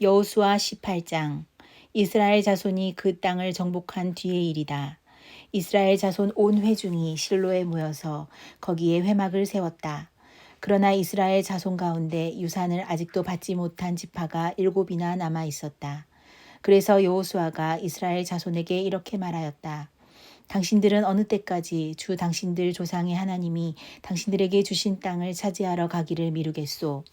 여호수아 18장. 이스라엘 자손이 그 땅을 정복한 뒤의 일이다. 이스라엘 자손 온 회중이 실로에 모여서 거기에 회막을 세웠다. 그러나 이스라엘 자손 가운데 유산을 아직도 받지 못한 지파가 7이나 남아 있었다. 그래서 여호수아가 이스라엘 자손에게 이렇게 말하였다. 당신들은 어느 때까지 주 당신들 조상의 하나님이 당신들에게 주신 땅을 차지하러 가기를 미루겠소?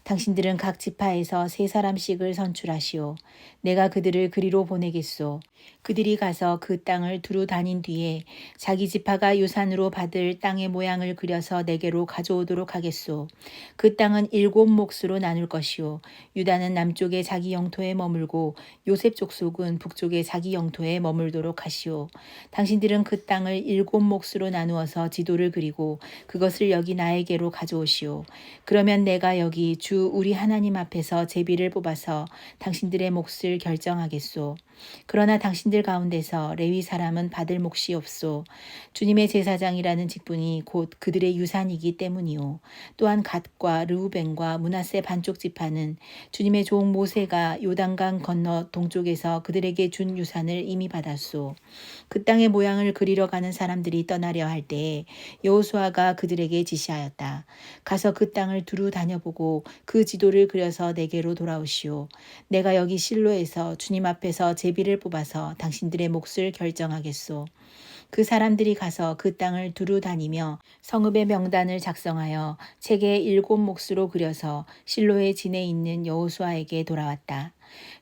당신들은 각 지파에서 3사람씩을 선출하시오. 내가 그들을 그리로 보내겠소. 그들이 가서 그 땅을 두루 다닌 뒤에 자기 지파가 유산으로 받을 땅의 모양을 그려서 내게로 가져오도록 하겠소. 그 땅은 7몫으로 나눌 것이오. 유다는 남쪽에 자기 영토에 머물고 요셉 족속은 북쪽에 자기 영토에 머물도록 하시오. 당신들은 그 땅을 7몫으로 나누어서 지도를 그리고 그것을 여기 나에게로 가져오시오. 그러면 내가 여기 주 우리 하나님 앞에서 제비를 뽑아서 당신들의 몫을 결정하겠소. 그러나 당신들 가운데서 레위 사람은 받을 몫이 없소. 주님의 제사장이라는 직분이 곧 그들의 유산이기 때문이오. 또한 갓과 르우벤과 므낫세 반쪽 지파는 주님의 종 모세가 요단강 건너 동쪽에서 그들에게 준 유산을 이미 받았소. 그 땅의 모양을 그리러 가는 사람들이 떠나려 할 때에 여호수아가 그들에게 지시하였다. 가서 그 땅을 두루 다녀보고 그 지도를 그려서 내게로 돌아오시오. 내가 여기 실로에서 주님 앞에서 제비를 뽑아서 당신들의 몫을 결정하겠소. 그 사람들이 가서 그 땅을 두루 다니며 성읍의 명단을 작성하여 책에 7몫으로 그려서 실로의 진에 있는 여호수아에게 돌아왔다.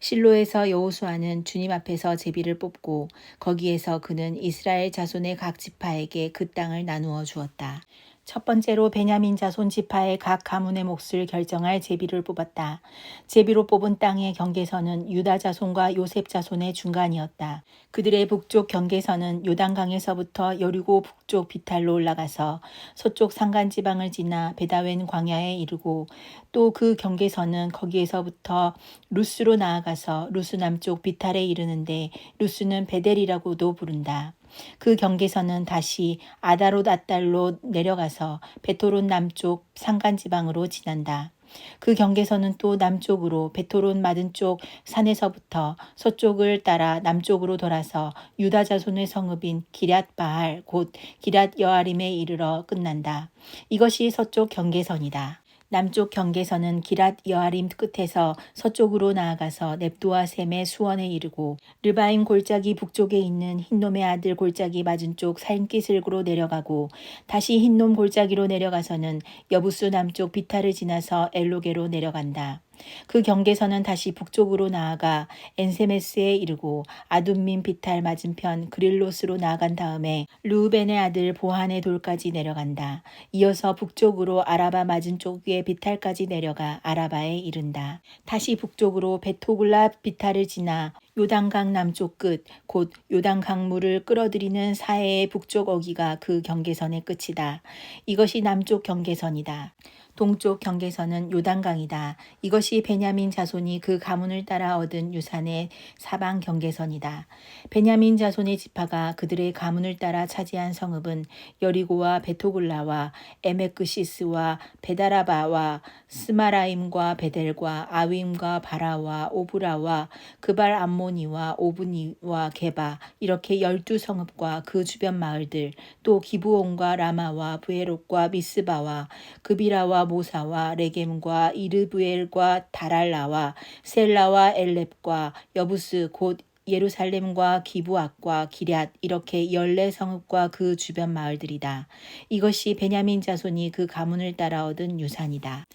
실로에서 여호수아는 주님 앞에서 제비를 뽑고 거기에서 그는 이스라엘 자손의 각 지파에게 그 땅을 나누어 주었다. 첫 번째로 베냐민 자손 지파의 각 가문의 몫을 결정할 제비를 뽑았다. 제비로 뽑은 땅의 경계선은 유다 자손과 요셉 자손의 중간이었다. 그들의 북쪽 경계선은 요단강에서부터 여리고 북쪽 비탈로 올라가서 서쪽 산간지방을 지나 베다웬 광야에 이르고 또 그 경계선은 거기에서부터 루스로 나아가서 루스 남쪽 비탈에 이르는데 루스는 베델이라고도 부른다. 그 경계선은 다시 아다롯 앗달로 내려가서 베토론 남쪽 산간지방으로 지난다. 그 경계선은 또 남쪽으로 베토론 맞은 쪽 산에서부터 서쪽을 따라 남쪽으로 돌아서 유다 자손의 성읍인 기럇 바알 곧 기럇 여아림에 이르러 끝난다. 이것이 서쪽 경계선이다. 남쪽 경계선은 기럇 여아림 끝에서 서쪽으로 나아가서 넵도아 셈의 수원에 이르고 르바임 골짜기 북쪽에 있는 흰놈의 아들 골짜기 맞은 쪽 산기슭으로 내려가고 다시 흰놈 골짜기로 내려가서는 여부스 남쪽 비탈을 지나서 엘로게로 내려간다. 그 경계선은 다시 북쪽으로 나아가 엔세메스에 이르고 아둠민 비탈 맞은편 그릴로스로 나아간 다음에 르우벤의 아들 보한의 돌까지 내려간다. 이어서 북쪽으로 아라바 맞은 쪽의 비탈까지 내려가 아라바에 이른다. 다시 북쪽으로 베토글라 비탈을 지나 요단강 남쪽 끝, 곧 요단강 물을 끌어들이는 사해의 북쪽 어기가 그 경계선의 끝이다. 이것이 남쪽 경계선이다. 동쪽 경계선은 요단강이다. 이것이 베냐민 자손이 그 가문을 따라 얻은 유산의 사방 경계선이다. 베냐민 자손의 지파가 그들의 가문을 따라 차지한 성읍은 여리고와 베토글라와 에메크시스와 베다라바와 스마라임과 베델과 아윈과 바라와 오브라와 그발 암모니와 오브니와 게바 이렇게 12성읍과 그 주변 마을들 또 기브온과 라마와 부에롯과 미스바와 그비라와 모사와 레겜과 이르브엘과 다랄라와 셀라와 엘렙과 여부스 곧 예루살렘과 기브앗과 기럇 이렇게 14성읍과 그 주변 마을들이다. 이것이 베냐민 자손이 그 가문을 따라 얻은 유산이다.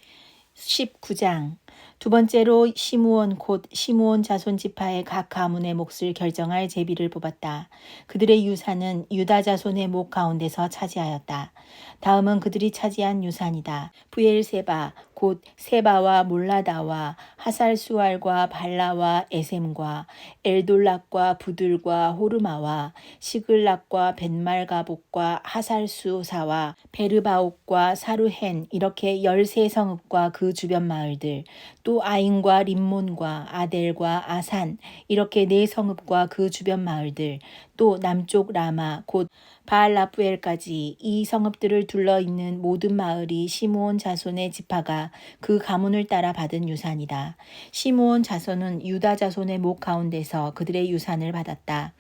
19장. 두 번째로 시므온 곧 시므온 자손 지파의 각 가문의 몫을 결정할 제비를 뽑았다. 그들의 유산은 유다 자손의 목 가운데서 차지하였다. 다음은 그들이 차지한 유산이다. 부엘세바 곧 세바와 몰라다와 하살수알과 발라와 에셈과 엘돌락과 부들과 호르마와 시글락과 벤말가복과 하살수사와 베르바옥과 사루헨 이렇게 13성읍과 그 주변 마을들 또 아인과 림몬과 아델과 아산 이렇게 4성읍과 그 주변 마을들 또 남쪽 라마 곧 바알라프엘까지 이 성읍들을 둘러있는 모든 마을이 시므온 자손의 지파가 지파가 그 가문을 따라 받은 유산이다. 시므온 자손은 유다 자손의 목 가운데서 그들의 유산을 받았다.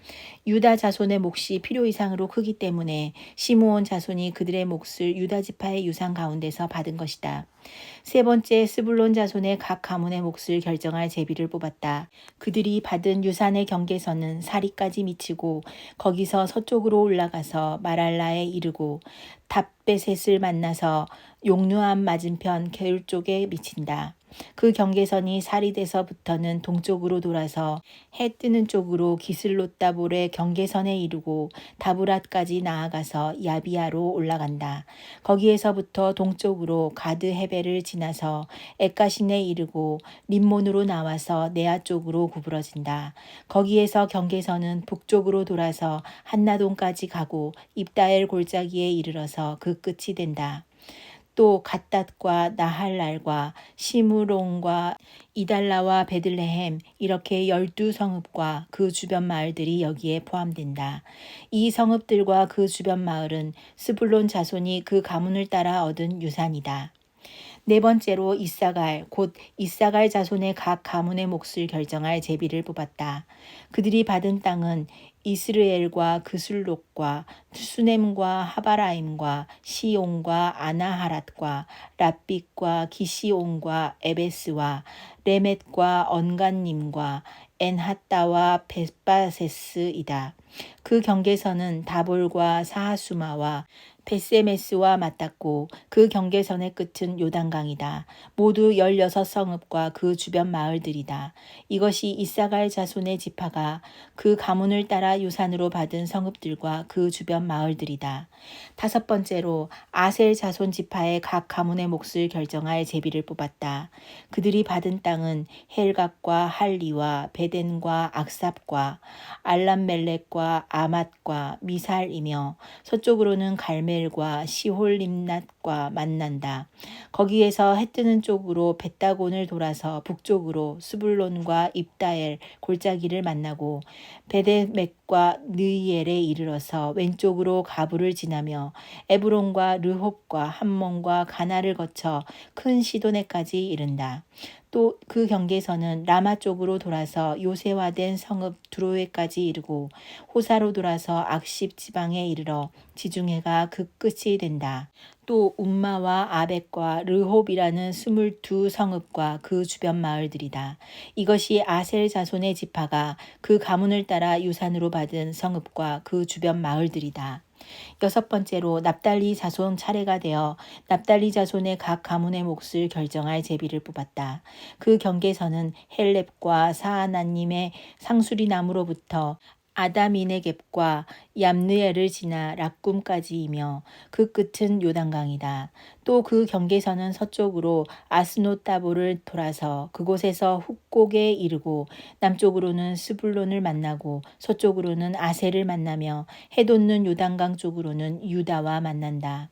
유다 자손의 몫이 필요 이상으로 크기 때문에 시므온 자손이 그들의 몫을 유다 지파의 유산 가운데서 받은 것이다. 세 번째, 스불론 자손의 각 가문의 몫을 결정할 제비를 뽑았다. 그들이 받은 유산의 경계선은 사리까지 미치고 거기서 서쪽으로 올라가서 마랄라에 이르고 답베셋을 만나서 용누암 맞은편 게울 쪽에 미친다. 그 경계선이 사리데서부터는 동쪽으로 돌아서 해 뜨는 쪽으로 기슬롯다볼의 경계선에 이르고 다브랏까지 나아가서 야비아로 올라간다. 거기에서부터 동쪽으로 가드 헤벨을 지나서 에까신에 이르고 림몬으로 나와서 네아 쪽으로 구부러진다. 거기에서 경계선은 북쪽으로 돌아서 한나동까지 가고 입다엘 골짜기에 이르러서 그 끝이 된다. 또 갓닷과 나할랄과 시므론과 이달라와 베들레헴 이렇게 12성읍과 그 주변 마을들이 여기에 포함된다. 이 성읍들과 그 주변 마을은 스불론 자손이 그 가문을 따라 얻은 유산이다. 네 번째로 이사갈 곧 이사갈 자손의 각 가문의 몫을 결정할 제비를 뽑았다. 그들이 받은 땅은 이스르엘과 그술록과 수넴과 하바라임과 시온과 아나하랏과 랍빗과 기시온과 에베스와 레멧과 언간님과 엔하따와 벳바세스이다. 그 경계선은 다볼과 사하수마와 베세메스와 맞닿고 그 경계선의 끝은 요단강이다. 모두 16성읍과 그 주변 마을들이다. 이것이 이사갈 자손의 지파가 그 가문을 따라 유산으로 받은 성읍들과 그 주변 마을들이다. 다섯 번째로 아셀 자손 지파의 각 가문의 몫을 결정할 제비를 뽑았다. 그들이 받은 땅은 헬각과 할리와 베덴과 악삽과 알람멜렉과 아맛과 미살이며 서쪽으로는 갈멜과 시홀림낫과 만난다. 거기에서 해 뜨는 쪽으로 벳다곤을 돌아서 북쪽으로 스불론과 입다엘 골짜기를 만나고 베데맥과 느이엘에 이르러서 왼쪽으로 가부를 지나며 에브론과 르홉과 함몬과 가나를 거쳐 큰 시도네까지 이른다. 또 그 경계선은 라마 쪽으로 돌아서 요새화된 성읍 두로에까지 이르고 호사로 돌아서 악십 지방에 이르러 지중해가 그 끝이 된다. 또 움마와 아벡과 르홉이라는 22성읍과 그 주변 마을들이다. 이것이 아셀 자손의 지파가 그 가문을 따라 유산으로 받은 성읍과 그 주변 마을들이다. 여섯 번째로 납달리 자손 차례가 되어 납달리 자손의 각 가문의 몫을 결정할 제비를 뽑았다. 그 경계선은 헬렙과 사하나님의 상수리 나무로부터 아다미네겝과 얌느엘을 지나 락꿈까지이며 그 끝은 요단강이다. 또 그 경계선은 서쪽으로 아스노따볼을 돌아서 그곳에서 훅곡에 이르고 남쪽으로는 스불론을 만나고 서쪽으로는 아셀을 만나며 해돋는 요단강 쪽으로는 유다와 만난다.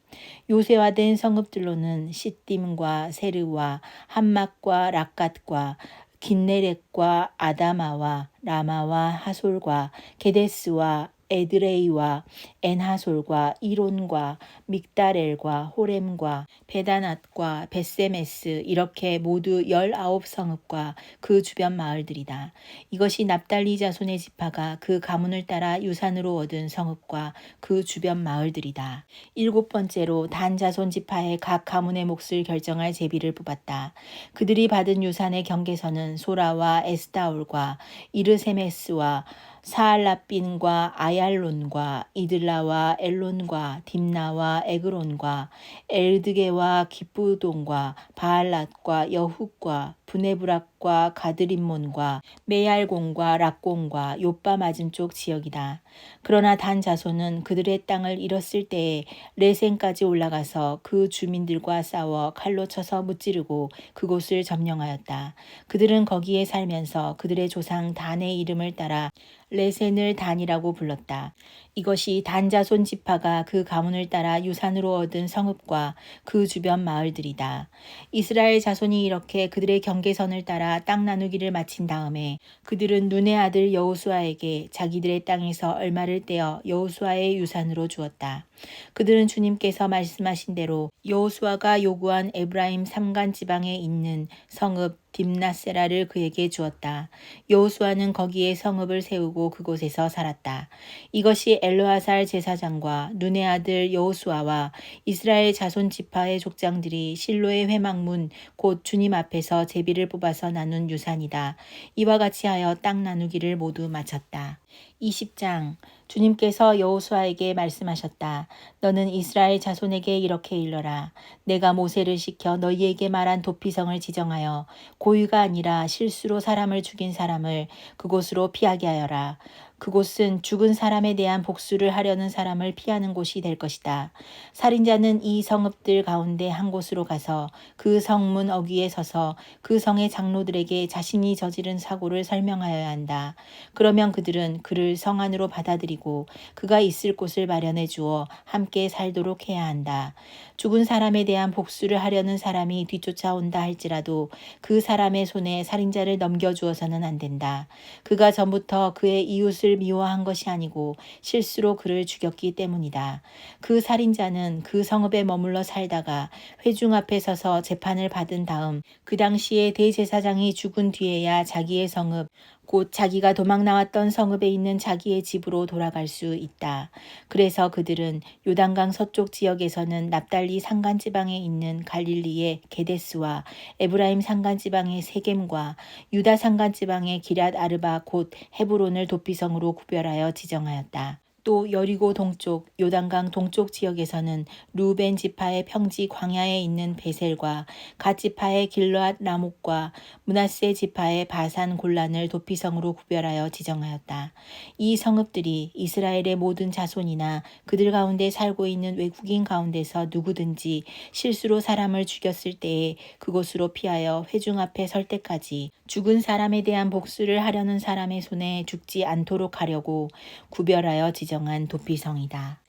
요새화된 성읍들로는 시딤과 세르와 함막과 락갓과 긴네렛과 아다마와 라마와 하솔과 게데스와 에드레이와 엔하솔과 이론과 믹다렐과 호렘과 베다낫과 벳세메스 이렇게 모두 19성읍과 그 주변 마을들이다. 이것이 납달리 자손의 지파가 그 가문을 따라 유산으로 얻은 성읍과 그 주변 마을들이다. 일곱 번째로 단 자손 지파의 각 가문의 몫을 결정할 제비를 뽑았다. 그들이 받은 유산의 경계선은 소라와 에스타올과 이르세메스와 사알라빈과 아얄론과 이들라와 엘론과 딥나와 에그론과 엘드게와 기쁘돈과 바알랏과 여훗과 브네브락과 가드림몬과 메얄공과 락공과 요빠 맞은쪽 지역이다. 그러나 단 자손은 그들의 땅을 잃었을 때에 레센까지 올라가서 그 주민들과 싸워 칼로 쳐서 무찌르고 그곳을 점령하였다. 그들은 거기에 살면서 그들의 조상 단의 이름을 따라 레센을 단이라고 불렀다. 이것이 단 자손 지파가 그 가문을 따라 유산으로 얻은 성읍과 그 주변 마을들이다. 이스라엘 자손이 이렇게 그들의 경계선을 따라 땅 나누기를 마친 다음에 그들은 눈의 아들 여호수아에게 자기들의 땅에서 얼마를 떼어 여호수아의 유산으로 주었다. 그들은 주님께서 말씀하신 대로 여호수아가 요구한 에브라임 삼간 지방에 있는 성읍 딥나세라를 그에게 주었다. 여호수아는 거기에 성읍을 세우고 그곳에서 살았다. 이것이 엘르아살 제사장과 눈의 아들 여호수아와 이스라엘 자손 지파의 족장들이 실로의 회막문 곧 주님 앞에서 제비를 뽑아서 나눈 유산이다. 이와 같이 하여 땅 나누기를 모두 마쳤다. 20장 주님께서 여호수아에게 말씀하셨다. 너는 이스라엘 자손에게 이렇게 일러라. 내가 모세를 시켜 너희에게 말한 도피성을 지정하여 고의가 아니라 실수로 사람을 죽인 사람을 그곳으로 피하게 하여라. 그곳은 죽은 사람에 대한 복수를 하려는 사람을 피하는 곳이 될 것이다. 살인자는 이 성읍들 가운데 한 곳으로 가서 그 성문 어귀에 서서 그 성의 장로들에게 자신이 저지른 사고를 설명하여야 한다. 그러면 그들은 그를 성 안으로 받아들이고 그가 있을 곳을 마련해 주어 함께 살도록 해야 한다. 죽은 사람에 대한 복수를 하려는 사람이 뒤쫓아온다 할지라도 그 사람의 손에 살인자를 넘겨주어서는 안 된다. 그가 전부터 그의 이웃을 미워한 것이 아니고 실수로 그를 죽였기 때문이다. 그 살인자는 그 성읍에 머물러 살다가 회중 앞에 서서 재판을 받은 다음 그 당시에 대제사장이 죽은 뒤에야 자기의 성읍 곧 자기가 도망 나왔던 성읍에 있는 자기의 집으로 돌아갈 수 있다. 그래서 그들은 요단강 서쪽 지역에서는 납달리 산간지방에 있는 갈릴리의 게데스와 에브라임 산간지방의 세겜과 유다 산간지방의 기럇 아르바 곧 헤브론을 도피성으로 구별하여 지정하였다. 또 여리고 동쪽 요단강 동쪽 지역에서는 루벤 지파의 평지 광야에 있는 베셀과 갓 지파의 길르앗 라목과 므낫세 지파의 바산 골란을 도피성으로 구별하여 지정하였다. 이 성읍들이 이스라엘의 모든 자손이나 그들 가운데 살고 있는 외국인 가운데서 누구든지 실수로 사람을 죽였을 때에 그곳으로 피하여 회중 앞에 설 때까지 죽은 사람에 대한 복수를 하려는 사람의 손에 죽지 않도록 하려고 구별하여 지정한 도피성이다.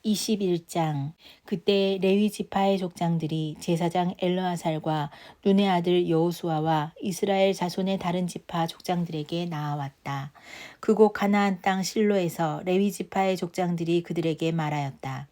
21장 그때 레위 지파의 족장들이 제사장 엘르아살과 눈의 아들 여호수아와 이스라엘 자손의 다른 지파 족장들에게 나아왔다. 그곳 가나안 땅 실로에서 레위 지파의 족장들이 그들에게 말하였다.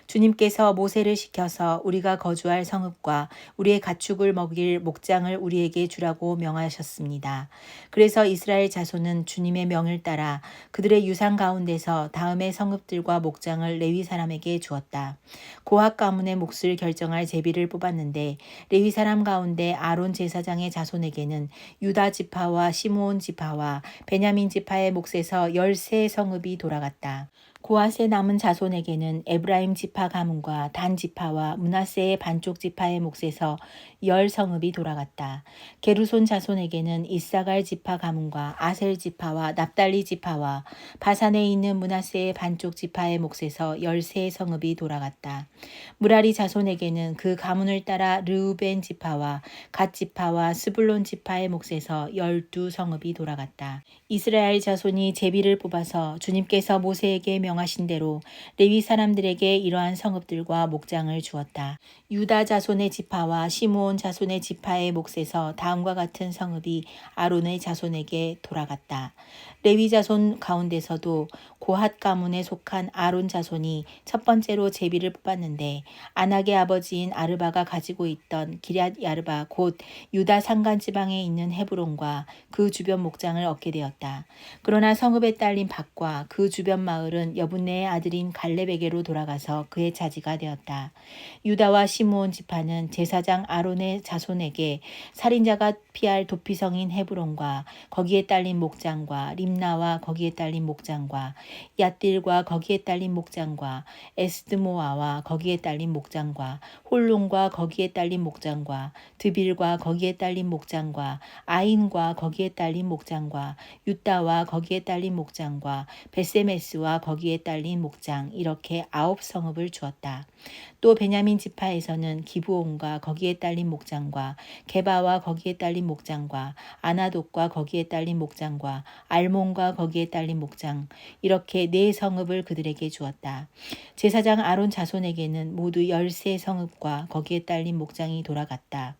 주님께서 모세를 시켜서 우리가 거주할 성읍과 우리의 가축을 먹일 목장을 우리에게 주라고 명하셨습니다. 그래서 이스라엘 자손은 주님의 명을 따라 그들의 유산 가운데서 다음의 성읍들과 목장을 레위 사람에게 주었다. 고핫 가문의 몫을 결정할 제비를 뽑았는데 레위 사람 가운데 아론 제사장의 자손에게는 유다 지파와 시므온 지파와 베냐민 지파의 몫에서 13성읍이 돌아갔다. 고핫의 남은 자손에게는 에브라임 지파 가문과 단 지파와 므낫세의 반쪽 지파의 몫에서 10성읍이 돌아갔다. 게르손 자손에게는 이사갈 지파 가문과 아셀 지파와 납달리 지파와 바산에 있는 므낫세의 반쪽 지파의 몫에서 13성읍이 돌아갔다. 무라리 자손에게는 그 가문을 따라 르우벤 지파와 갓 지파와 스불론 지파의 몫에서 12성읍이 돌아갔다. 이스라엘 자손이 제비를 뽑아서 주님께서 모세에게 명하신 대로 레위 사람들에게 이러한 성읍들과 목장을 주었다. 유다 자손의 지파와 시므온 자손의 지파의 몫에서 다음과 같은 성읍이 아론의 자손에게 돌아갔다. 레위 자손 가운데서도 고핫 가문에 속한 아론 자손이 첫 번째로 제비를 뽑았는데 아낙의 아버지인 아르바가 가지고 있던 기럇 야르바 곧 유다 산간 지방에 있는 헤브론과 그 주변 목장을 얻게 되었다. 그러나 성읍에 딸린 밭과 그 주변 마을은 여분네의 아들인 갈렙에게로 돌아가서 그의 차지가 되었다. 유다와 시므온 지파는 제사장 아론의 자손에게 살인자가 피할 도피성인 헤브론과 거기에 딸린 목장과 림나와 거기에 딸린 목장과 얏딜과 거기에 딸린 목장과 에스드모아와 거기에 딸린 목장과 홀론과 거기에 딸린 목장과 드빌과 거기에 딸린 목장과 아인과 거기에 딸린 목장과 유다와 거기에 딸린 목장과 베세메스와 거기에 딸린 목장 이렇게 9성읍을 주었다. 또 베냐민 지파에서는 기브온과 거기에 딸린 목장과 게바와 거기에 딸린 목장과 아나돗과 거기에 딸린 목장과 알몬과 거기에 딸린 목장 이렇게 네 성읍을 그들에게 주었다. 제사장 아론 자손에게는 모두 13성읍과 거기에 딸린 목장이 돌아갔다.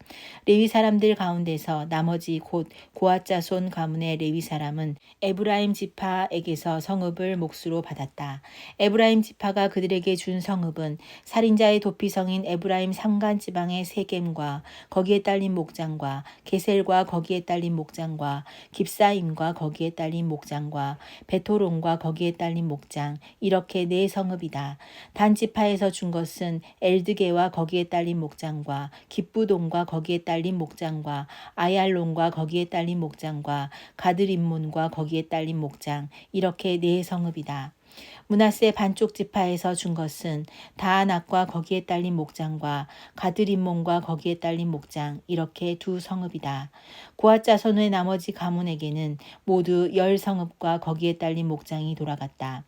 레위 사람들 가운데서 나머지 곧 고앗 자손 가문의 레위 사람은 에브라임 지파에게서 성읍을 몫으로 받았다. 에브라임 지파가 그들에게 준 성읍은 살인자의 도피성인 에브라임 산간 지방의 세겜과 거기에 딸린 목장과 게셀과 거기에 딸린 목장과 깁사임과 거기에 딸린 목장과 베토론과 거기에 딸린 목장 이렇게 네 성읍이다. 단 지파에서 준 것은 엘드게와 거기에 딸린 목장과 깁부돈과 거기에 딸린 목장과 아얄론과 거기에 딸린 목장과 가드림몬과 거기에 딸린 목장 이렇게 네 성읍이다. 므낫세 반쪽 지파에서 준 것은 다아낙과 거기에 딸린 목장과 가드림몬과 거기에 딸린 목장 이렇게 두 성읍이다. 고앗 자손의 나머지 가문에게는 모두 10성읍과 거기에 딸린 목장이 돌아갔다.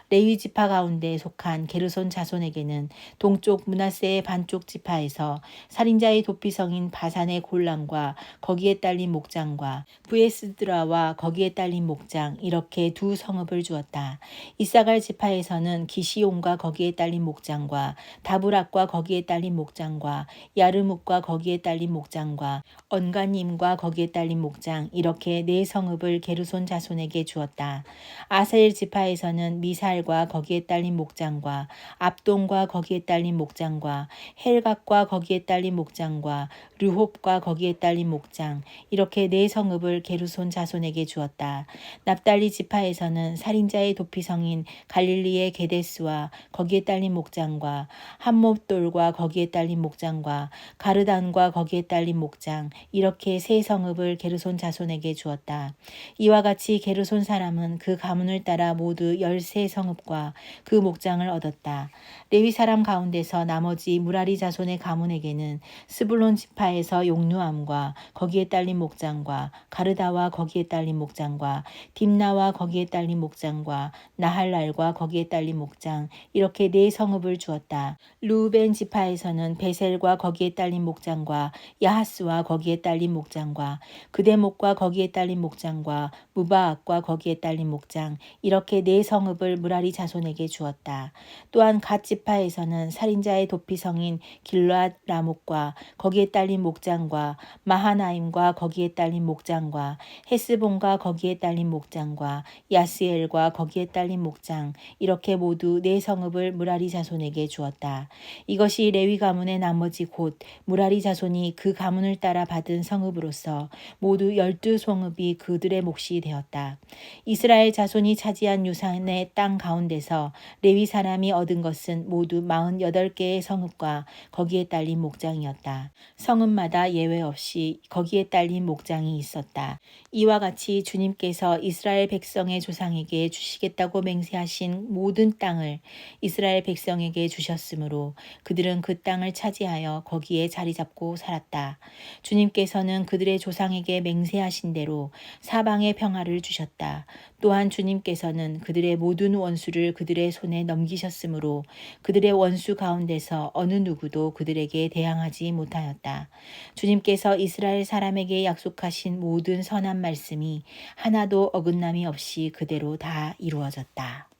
레위 지파 가운데 속한 게르손 자손에게는 동쪽 므낫세의 반쪽 지파에서 살인자의 도피성인 바산의 골란과 거기에 딸린 목장과 브에스드라와 거기에 딸린 목장 이렇게 두 성읍을 주었다. 이사갈 지파에서는 기시온과 거기에 딸린 목장과 다브락과 거기에 딸린 목장과 야르묵과 거기에 딸린 목장과 언가님과 거기에 딸린 목장 이렇게 네 성읍을 게르손 자손에게 주었다. 아셀 지파에서는 미살과 거기에 딸린 목장과 압돈과 거기에 딸린 목장과 헬각과 거기에 딸린 목장과 르홉과 거기에 딸린 목장 이렇게 네 성읍을 게르손 자손에게 주었다. 납달리 지파에서는 살인자의 도피성인 갈릴리의 게데스와 거기에 딸린 목장과 함몹돌과 거기에 딸린 목장과 가르단과 거기에 딸린 목장 이렇게 세 성읍을 게르손 자손에게 주었다. 이와 같이 게르손 사람은 그 가문을 따라 모두 13성읍과 그 목장을 얻었다. 레위 사람 가운데서 나머지 무라리 자손의 가문에게는 스불론 지파에서 용누암과 거기에 딸린 목장과 가르다와 거기에 딸린 목장과 딥나와 거기에 딸린 목장과 나할랄과 거기에 딸린 목장 이렇게 네 성읍을 주었다. 르우벤 지파에서는 베셀과 거기에 딸린 목장과 야하스와 거기에 딸린 목장과 그대목과 거기에 딸린 목장과 무바악과 거기에 딸린 목장 이렇게 네 성읍을 무라리 자손에게 주었다. 또한 갓 지파에서는 살인자의 도피성인 길르앗 라목과 거기에 딸린 목장과 마하나임과 거기에 딸린 목장과 헤스본과 거기에 딸린 목장과 야스엘과 거기에 딸린 목장 이렇게 모두 네 성읍을 무라리 자손에게 주었다. 이것이 레위 가문의 나머지 곧 무라리 자손이 그 가문을 따라 받은 성읍으로서 모두 12성읍이 그들의 몫이 되었다. 이스라엘 자손이 차지한 유산의 땅 가운데서 레위 사람이 얻은 것은 모두 48개의 성읍과 거기에 딸린 목장이었다. 성읍마다 예외 없이 거기에 딸린 목장이 있었다. 이와 같이 주님께서 이스라엘 백성의 조상에게 주시겠다고 맹세하신 모든 땅을 이스라엘 백성에게 주셨으므로 그들은 그 땅을 차지하여 거기에 자리 잡고 살았다. 주님께서는 그들의 조상에게 맹세하신 대로 사방에 평화를 주셨다. 또한 주님께서는 그들의 모든 원수를 그들의 손에 넘기셨으므로 그들의 원수 가운데서 어느 누구도 그들에게 대항하지 못하였다. 주님께서 이스라엘 사람에게 약속하신 모든 선한 말씀이 하나도 어긋남이 없이 그대로 다 이루어졌다.